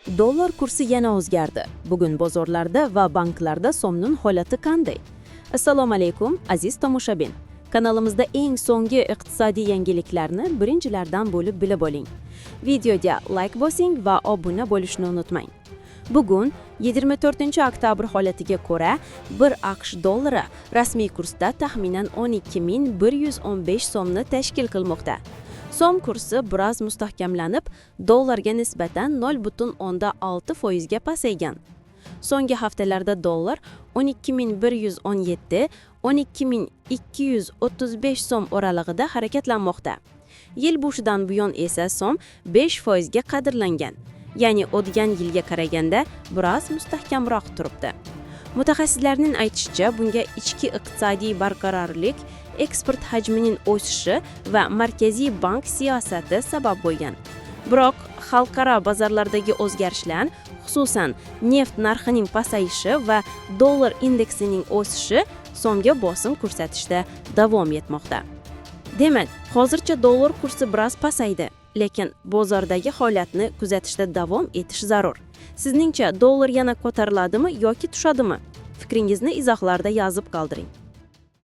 Dollar kursi yana o'zgardi. Bugun bozorlarda va banklarda so'mning holati qanday? Assalomu alaykum, aziz tomoshabin. Kanalimizda eng so'nggi iqtisodiy yangiliklarni birinchilardan bo'lib bilib oling. Videoga like bosing va obuna bo'lishni unutmang. Bugun 24-oktyabr holatiga ko'ra 1 AQSh dollari rasmiy kursda taxminan 12.115 so'mni tashkil qilmoqda. So'm kursi biroz mustahkamlanib, dollarga nisbatan 0.6% ga pasaygan. So'nggi haftalarda dollar 12.117, 12.235 so'm oralig'ida harakatlanmoqda. Yil boshidan buyon esa so'm 5% ga qadrlangan. Ya'ni o'tgan yilga qaraganda biroz mustahkamroq turibdi. Mutaxassislarning aytishicha, bunga ichki iqtisodiy barqarorlik, eksport hajmining o'sishi va Markaziy bank siyosati sabab bo'lgan. Biroq xalqaro bozorlardagi o'zgarishlar, xususan neft narxining pasayishi va dollar indeksining o'sishi so'mga bosim ko'rsatishda davom etmoqda. Demak, hozircha dollar kursi biroz pasaydi, lekin bozordagi holatni kuzatishda davom etish zarur. Sizningcha dollar yana ko'tariladimi yoki tushadimi? Fikringizni izohlarda yozib qoldiring.